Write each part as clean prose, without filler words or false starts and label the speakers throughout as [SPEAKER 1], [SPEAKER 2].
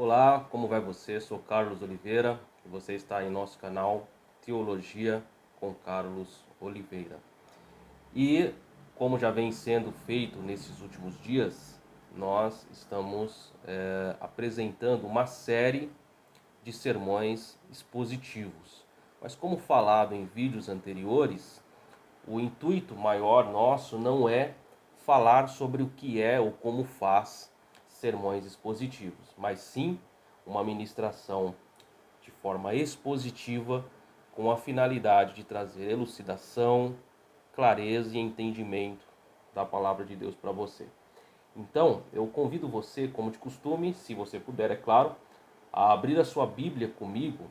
[SPEAKER 1] Olá, como vai você? Sou Carlos Oliveira e você está em nosso canal Teologia com Carlos Oliveira. E como já vem sendo feito nesses últimos dias, nós estamos apresentando uma série de sermões expositivos. Mas como falado em vídeos anteriores, o intuito maior nosso não é falar sobre o que é ou como faz sermões expositivos, mas sim uma ministração de forma expositiva com a finalidade de trazer elucidação, clareza e entendimento da palavra de Deus para você. Então, eu convido você, como de costume, se você puder, é claro, a abrir a sua Bíblia comigo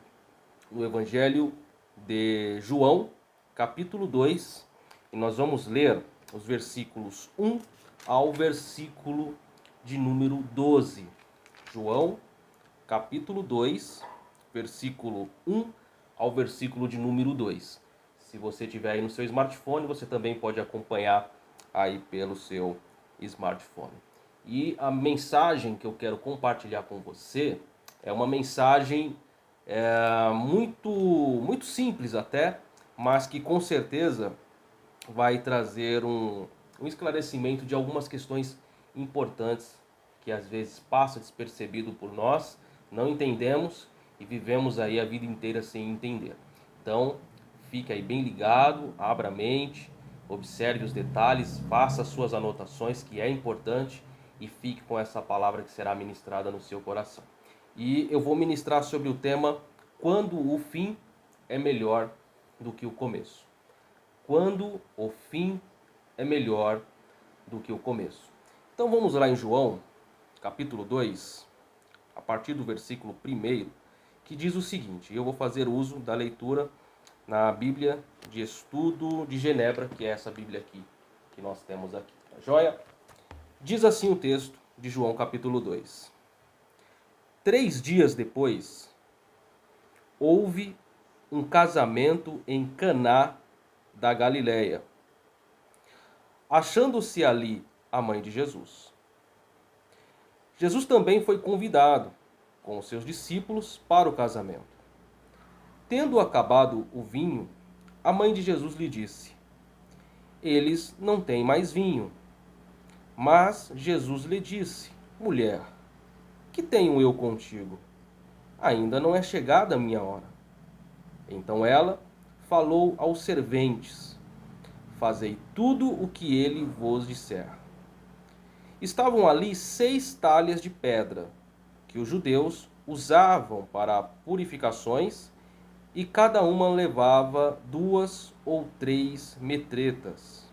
[SPEAKER 1] no Evangelho de João, capítulo 2, e nós vamos ler os versículos 1 ao versículo de número 12. João, capítulo 2, versículo 1 ao versículo de número 2. Se você tiver aí no seu smartphone, você também pode acompanhar aí pelo seu smartphone. E a mensagem que eu quero compartilhar com você é uma mensagem muito simples até, mas que com certeza vai trazer um esclarecimento de algumas questões importantes que às vezes passa despercebido por nós, não entendemos e vivemos aí a vida inteira sem entender. Então, fique aí bem ligado, abra a mente, observe os detalhes, faça as suas anotações, que é importante, e fique com essa palavra que será ministrada no seu coração. E eu vou ministrar sobre o tema quando o fim é melhor do que o começo. Quando o fim é melhor do que o começo. Então vamos lá em João, capítulo 2, a partir do versículo 1, que diz o seguinte, eu vou fazer uso da leitura na Bíblia de Estudo de Genebra, que é essa Bíblia aqui, que nós temos aqui, tá joia? Diz assim o texto de João, capítulo 2. 3 dias depois, houve um casamento em Caná da Galileia, achando-se ali a mãe de Jesus. Jesus também foi convidado com os seus discípulos para o casamento. Tendo acabado o vinho, a mãe de Jesus lhe disse: eles não têm mais vinho. Mas Jesus lhe disse: mulher, que tenho eu contigo? Ainda não é chegada a minha hora. Então ela falou aos serventes: fazei tudo o que ele vos disser. Estavam ali 6 talhas de pedra, que os judeus usavam para purificações, e cada uma levava 2 ou 3 metretas.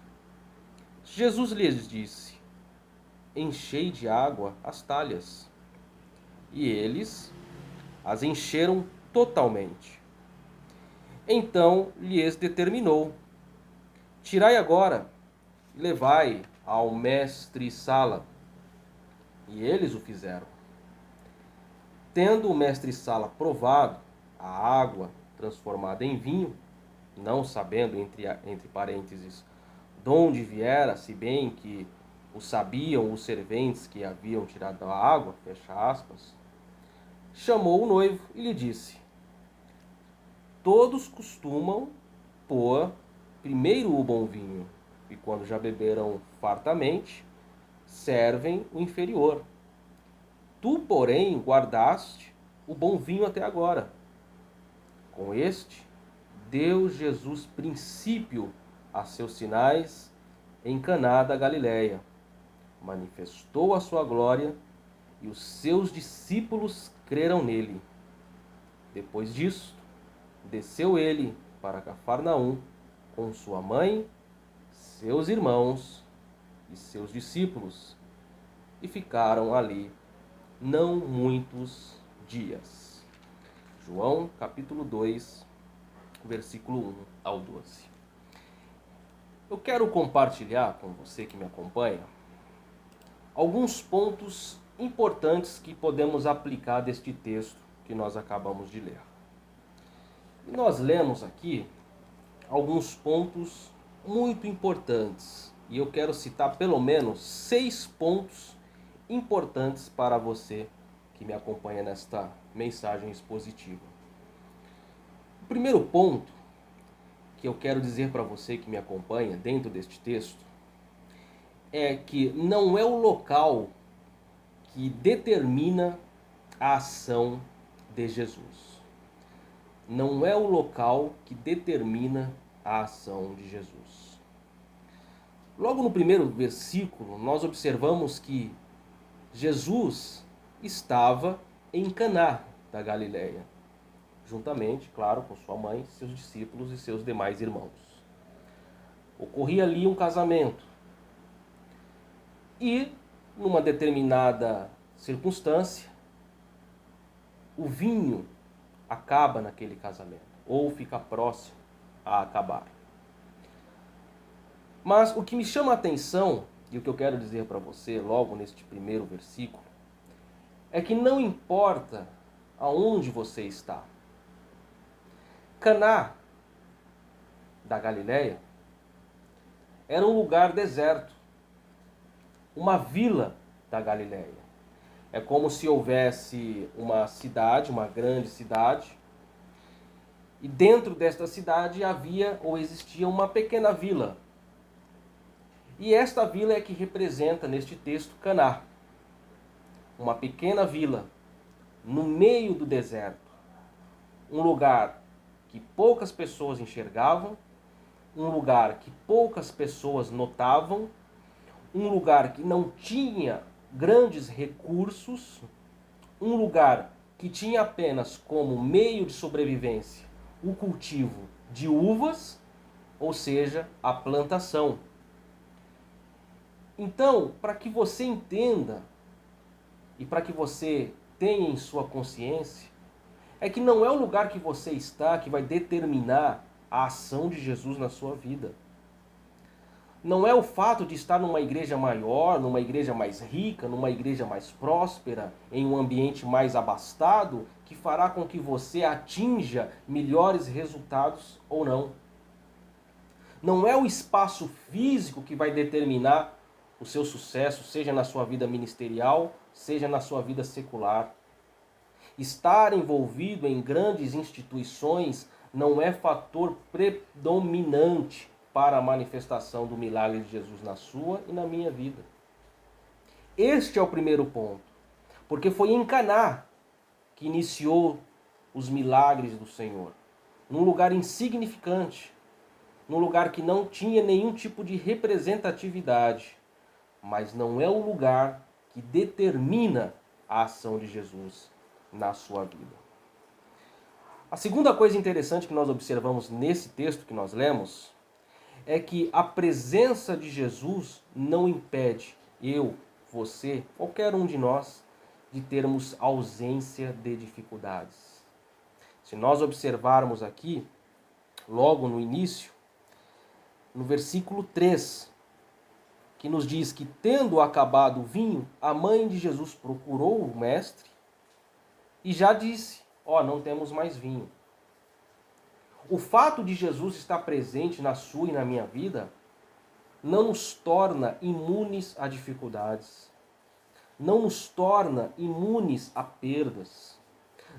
[SPEAKER 1] Jesus lhes disse: enchei de água as talhas. E eles as encheram totalmente. Então lhes determinou: tirai agora e levai ao mestre-sala. E eles o fizeram. Tendo o mestre-sala provado a água transformada em vinho, não sabendo, entre parênteses, de onde viera, se bem que o sabiam os serventes que haviam tirado a água, fecha aspas, chamou o noivo e lhe disse: todos costumam pôr primeiro o bom vinho, e quando já beberam fartamente, servem o inferior. Tu, porém, guardaste o bom vinho até agora. Com este, deu Jesus princípio a seus sinais em Caná da Galileia. Manifestou a sua glória e os seus discípulos creram nele. Depois disso, desceu ele para Cafarnaum com sua mãe, seus irmãos e seus discípulos, e ficaram ali não muitos dias. João capítulo 2, versículo 1 ao 12. Eu quero compartilhar com você que me acompanha alguns pontos importantes que podemos aplicar deste texto que nós acabamos de ler. E nós lemos aqui alguns pontos muito importantes, e eu quero citar pelo menos 6 pontos importantes para você que me acompanha nesta mensagem expositiva. O primeiro ponto que eu quero dizer para você que me acompanha dentro deste texto é que não é o local que determina a ação de Jesus. Não é o local que determina a ação de Jesus. Logo no primeiro versículo, nós observamos que Jesus estava em Caná da Galileia, juntamente, claro, com sua mãe, seus discípulos e seus demais irmãos. Ocorria ali um casamento. E, numa determinada circunstância, o vinho acaba naquele casamento, ou fica próximo a acabar. Mas o que me chama a atenção, e o que eu quero dizer para você logo neste primeiro versículo, é que não importa aonde você está. Caná da Galileia era um lugar deserto, uma vila da Galileia. É como se houvesse uma cidade, uma grande cidade, e dentro desta cidade havia ou existia uma pequena vila. E esta vila é que representa neste texto Caná. Uma pequena vila no meio do deserto. Um lugar que poucas pessoas enxergavam, um lugar que poucas pessoas notavam, um lugar que não tinha grandes recursos, um lugar que tinha apenas como meio de sobrevivência o cultivo de uvas, ou seja, a plantação. Então, para que você entenda e para que você tenha em sua consciência, é que não é o lugar que você está que vai determinar a ação de Jesus na sua vida. Não é o fato de estar numa igreja maior, numa igreja mais rica, numa igreja mais próspera, em um ambiente mais abastado, que fará com que você atinja melhores resultados ou não. Não é o espaço físico que vai determinar o seu sucesso, seja na sua vida ministerial, seja na sua vida secular. Estar envolvido em grandes instituições não é fator predominante para a manifestação do milagre de Jesus na sua e na minha vida. Este é o primeiro ponto, porque foi em Caná que iniciou os milagres do Senhor, num lugar insignificante, num lugar que não tinha nenhum tipo de representatividade, mas não é o lugar que determina a ação de Jesus na sua vida. A segunda coisa interessante que nós observamos nesse texto que nós lemos é que a presença de Jesus não impede eu, você, qualquer um de nós, de termos ausência de dificuldades. Se nós observarmos aqui, logo no início, no versículo 3, que nos diz que, tendo acabado o vinho, a mãe de Jesus procurou o mestre e já disse: não temos mais vinho. O fato de Jesus estar presente na sua e na minha vida não nos torna imunes a dificuldades, não nos torna imunes a perdas,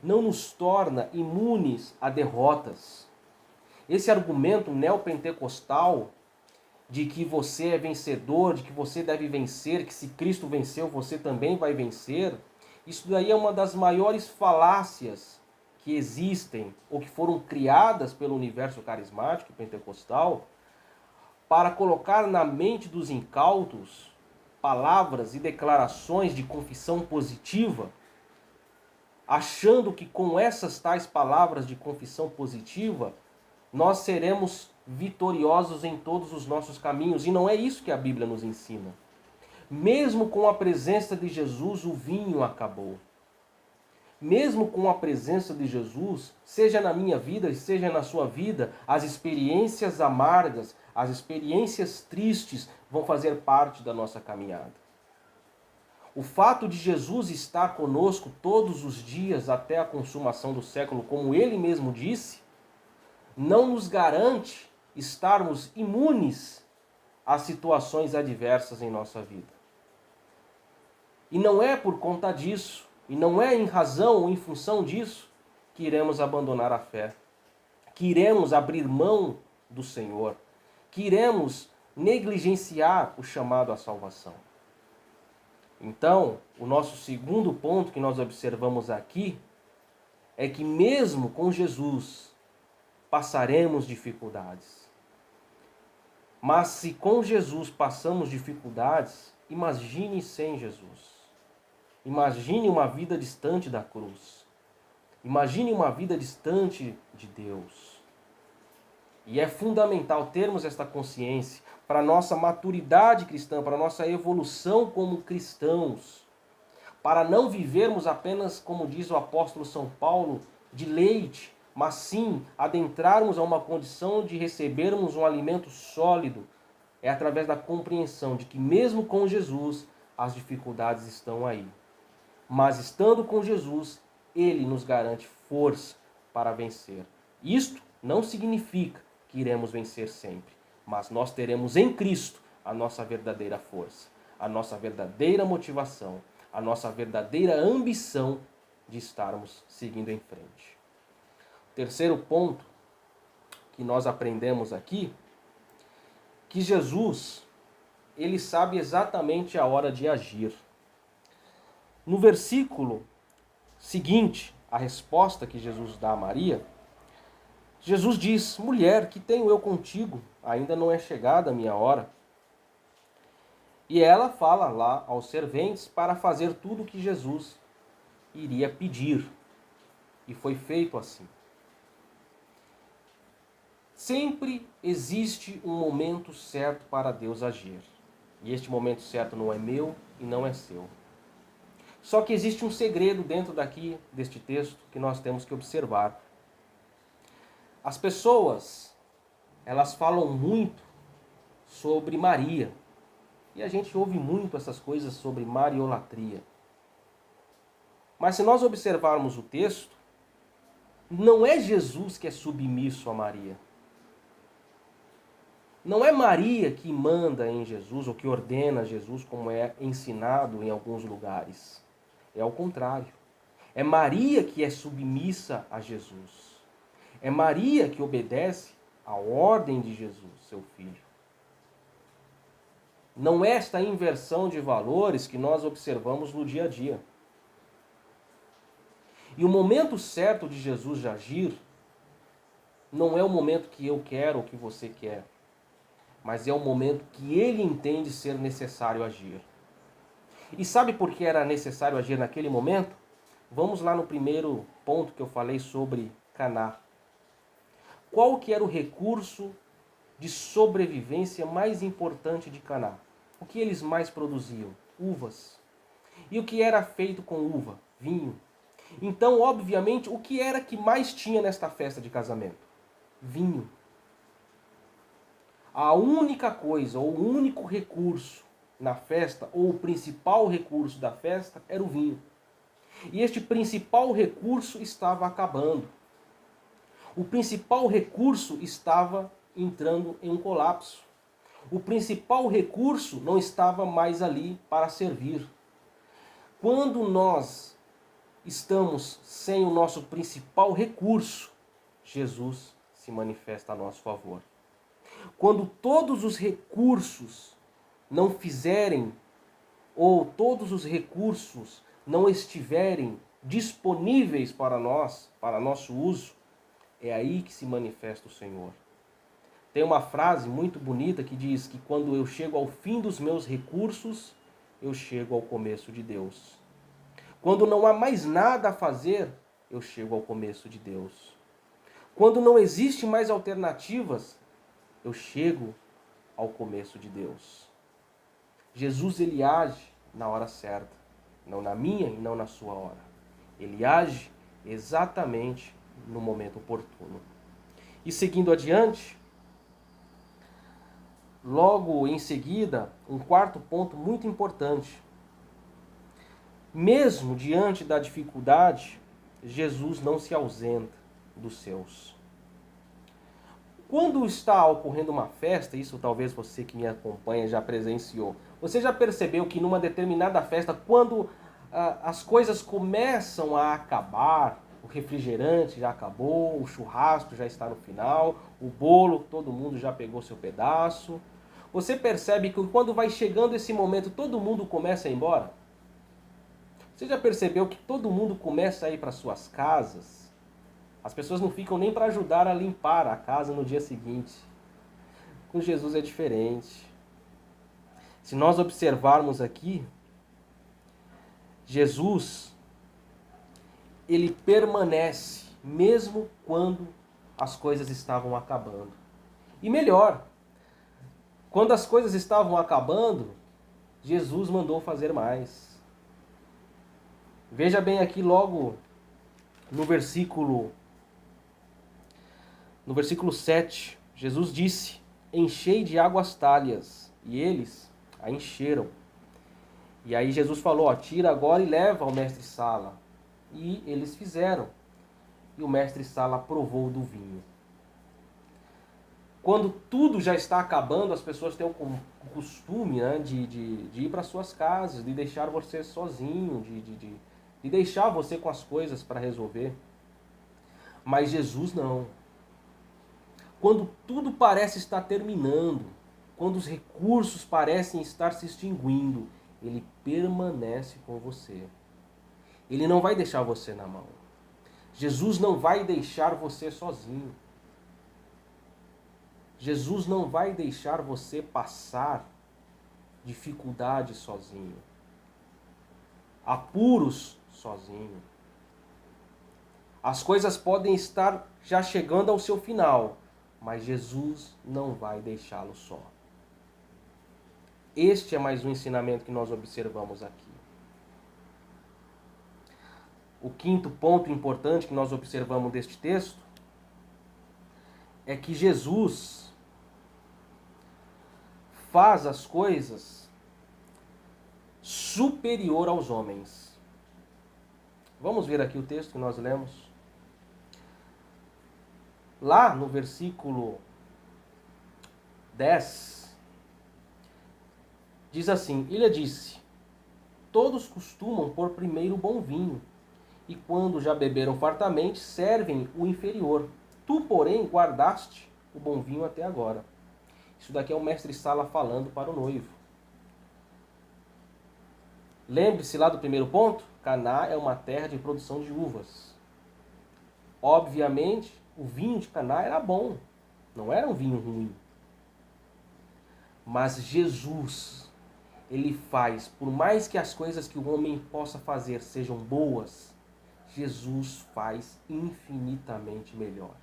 [SPEAKER 1] não nos torna imunes a derrotas. Esse argumento neopentecostal de que você é vencedor, de que você deve vencer, que se Cristo venceu, você também vai vencer, isso daí é uma das maiores falácias que existem ou que foram criadas pelo universo carismático e pentecostal para colocar na mente dos incautos palavras e declarações de confissão positiva, achando que com essas tais palavras de confissão positiva nós seremos vitoriosos em todos os nossos caminhos. E não é isso que a Bíblia nos ensina. Mesmo com a presença de Jesus, o vinho acabou. Mesmo com a presença de Jesus, seja na minha vida e seja na sua vida, as experiências amargas, as experiências tristes vão fazer parte da nossa caminhada. O fato de Jesus estar conosco todos os dias até a consumação do século, como ele mesmo disse, não nos garante estarmos imunes às situações adversas em nossa vida. E não é por conta disso E não é em razão ou em função disso que iremos abandonar a fé, que iremos abrir mão do Senhor, que iremos negligenciar o chamado à salvação. Então, o nosso segundo ponto que nós observamos aqui é que mesmo com Jesus passaremos dificuldades. Mas se com Jesus passamos dificuldades, imagine sem Jesus. Imagine uma vida distante da cruz. Imagine uma vida distante de Deus. E é fundamental termos esta consciência para a nossa maturidade cristã, para a nossa evolução como cristãos, para não vivermos apenas, como diz o apóstolo São Paulo, de leite, mas sim adentrarmos a uma condição de recebermos um alimento sólido. É através da compreensão de que mesmo com Jesus, as dificuldades estão aí. Mas estando com Jesus, Ele nos garante força para vencer. Isto não significa que iremos vencer sempre, mas nós teremos em Cristo a nossa verdadeira força, a nossa verdadeira motivação, a nossa verdadeira ambição de estarmos seguindo em frente. Terceiro ponto que nós aprendemos aqui, que Jesus, ele sabe exatamente a hora de agir. No versículo seguinte, a resposta que Jesus dá a Maria, Jesus diz: mulher, que tenho eu contigo? Ainda não é chegada a minha hora. E ela fala lá aos serventes para fazer tudo o que Jesus iria pedir. E foi feito assim. Sempre existe um momento certo para Deus agir. E este momento certo não é meu e não é seu. Só que existe um segredo dentro deste texto que nós temos que observar. As pessoas, elas falam muito sobre Maria. E a gente ouve muito essas coisas sobre mariolatria. Mas se nós observarmos o texto, não é Jesus que é submisso a Maria. Não é Maria que manda em Jesus ou que ordena Jesus, como é ensinado em alguns lugares. É ao contrário. É Maria que é submissa a Jesus. É Maria que obedece à ordem de Jesus, seu filho. Não é esta inversão de valores que nós observamos no dia a dia. E o momento certo de Jesus de agir não é o momento que eu quero ou que você quer, mas é o momento que ele entende ser necessário agir. E sabe por que era necessário agir naquele momento? Vamos lá no primeiro ponto que eu falei sobre Caná. Qual que era o recurso de sobrevivência mais importante de Caná? O que eles mais produziam? Uvas. E o que era feito com uva? Vinho. Então, obviamente, o que era que mais tinha nesta festa de casamento? Vinho. A única coisa, ou o único recurso na festa, ou o principal recurso da festa, era o vinho. E este principal recurso estava acabando. O principal recurso estava entrando em um colapso. O principal recurso não estava mais ali para servir. Quando nós estamos sem o nosso principal recurso, Jesus se manifesta a nosso favor. Quando todos os recursos não fizerem, ou todos os recursos não estiverem disponíveis para nós, para nosso uso, é aí que se manifesta o Senhor. Tem uma frase muito bonita que diz que quando eu chego ao fim dos meus recursos, eu chego ao começo de Deus. Quando não há mais nada a fazer, eu chego ao começo de Deus. Quando não existe mais alternativas, eu chego ao começo de Deus. Jesus, ele age na hora certa, não na minha e não na sua hora. Ele age exatamente no momento oportuno. E seguindo adiante, logo em seguida, um quarto ponto muito importante. Mesmo diante da dificuldade, Jesus não se ausenta dos seus. Quando está ocorrendo uma festa, isso talvez você que me acompanha já presenciou, você já percebeu que numa determinada festa, quando as coisas começam a acabar, o refrigerante já acabou, o churrasco já está no final, o bolo, todo mundo já pegou seu pedaço. Você percebe que quando vai chegando esse momento, todo mundo começa a ir embora? Você já percebeu que todo mundo começa a ir para suas casas? As pessoas não ficam nem para ajudar a limpar a casa no dia seguinte. Com Jesus é diferente. Se nós observarmos aqui, Jesus, ele permanece mesmo quando as coisas estavam acabando. E melhor, quando as coisas estavam acabando, Jesus mandou fazer mais. Veja bem aqui logo no versículo 7, Jesus disse: enchei de águas talhas, e eles a encheram. E aí Jesus falou, tira agora e leva ao mestre-sala. E eles fizeram. E o mestre-sala provou do vinho. Quando tudo já está acabando, as pessoas têm o costume, né, de ir para suas casas, de deixar você sozinho, de deixar você com as coisas para resolver. Mas Jesus não. Quando tudo parece estar terminando, quando os recursos parecem estar se extinguindo, ele permanece com você. Ele não vai deixar você na mão. Jesus não vai deixar você sozinho. Jesus não vai deixar você passar dificuldades sozinho. Apuros sozinho. As coisas podem estar já chegando ao seu final, mas Jesus não vai deixá-lo só. Este é mais um ensinamento que nós observamos aqui. O quinto ponto importante que nós observamos deste texto é que Jesus faz as coisas superior aos homens. Vamos ver aqui o texto que nós lemos. Lá no versículo 10, diz assim: Ele disse: todos costumam pôr primeiro o bom vinho, e quando já beberam fartamente, servem o inferior. Tu, porém, guardaste o bom vinho até agora. Isso daqui é o mestre-sala falando para o noivo. Lembre-se lá do primeiro ponto? Caná é uma terra de produção de uvas. Obviamente, o vinho de Caná era bom, não era um vinho ruim. Mas Jesus, ele faz, por mais que as coisas que o homem possa fazer sejam boas, Jesus faz infinitamente melhor.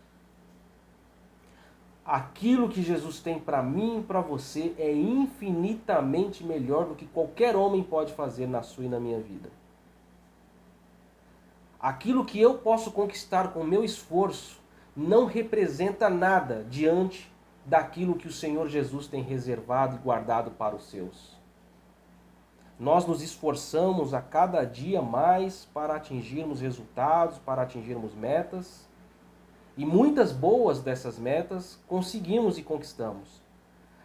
[SPEAKER 1] Aquilo que Jesus tem para mim e para você é infinitamente melhor do que qualquer homem pode fazer na sua e na minha vida. Aquilo que eu posso conquistar com o meu esforço não representa nada diante daquilo que o Senhor Jesus tem reservado e guardado para os seus. Nós nos esforçamos a cada dia mais para atingirmos resultados, para atingirmos metas. E muitas boas dessas metas conseguimos e conquistamos.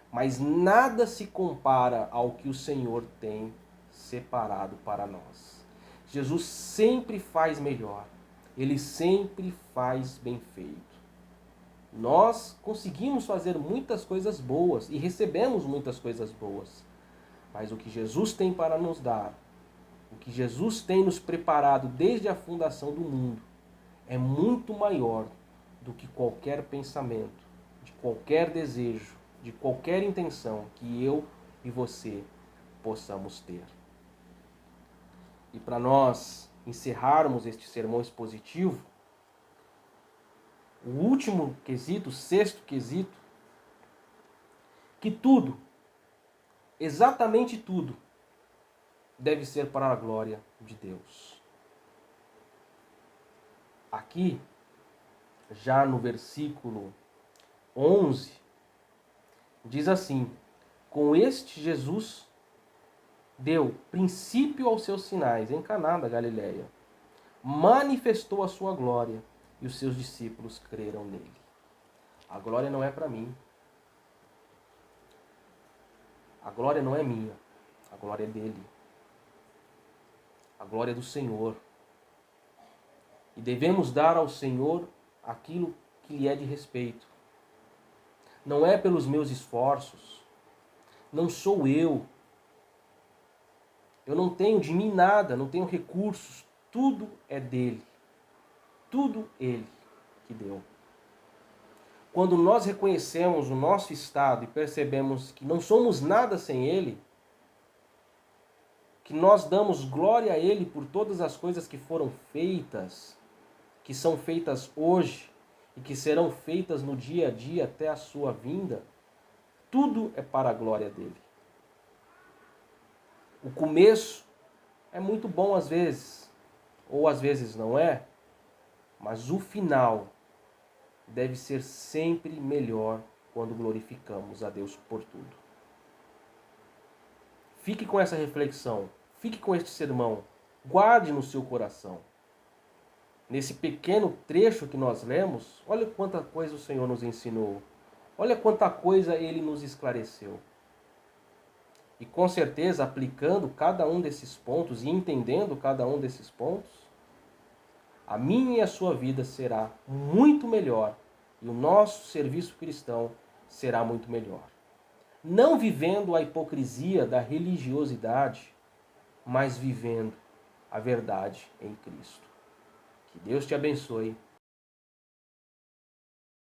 [SPEAKER 1] Mas nada se compara ao que o Senhor tem separado para nós. Jesus sempre faz melhor. Ele sempre faz bem feito. Nós conseguimos fazer muitas coisas boas e recebemos muitas coisas boas. Mas o que Jesus tem para nos dar, o que Jesus tem nos preparado desde a fundação do mundo, é muito maior do que qualquer pensamento, de qualquer desejo, de qualquer intenção que eu e você possamos ter. E para nós encerrarmos este sermão expositivo, o último quesito, o sexto quesito, que tudo, exatamente tudo, deve ser para a glória de Deus. Aqui, já no versículo 11, diz assim: com este Jesus deu princípio aos seus sinais em Caná da Galileia, manifestou a sua glória e os seus discípulos creram nele. A glória não é para mim. A glória não é minha. A glória é dele. a glória do Senhor. E devemos dar ao Senhor aquilo que lhe é de respeito. Não é pelos meus esforços, não sou eu não tenho de mim nada, não tenho recursos, tudo é dele. Tudo ele que deu. Quando nós reconhecemos o nosso estado e percebemos que não somos nada sem ele, que nós damos glória a ele por todas as coisas que foram feitas, que são feitas hoje e que serão feitas no dia a dia até a sua vinda, tudo é para a glória dele. O começo é muito bom às vezes, ou às vezes não é, mas o final deve ser sempre melhor quando glorificamos a Deus por tudo. Fique com essa reflexão, fique com este sermão, guarde no seu coração. Nesse pequeno trecho que nós lemos, olha quanta coisa o Senhor nos ensinou, olha quanta coisa Ele nos esclareceu. E com certeza, aplicando cada um desses pontos e entendendo cada um desses pontos, a minha e a sua vida será muito melhor e o nosso serviço cristão será muito melhor. Não vivendo a hipocrisia da religiosidade, mas vivendo a verdade em Cristo. Que Deus te abençoe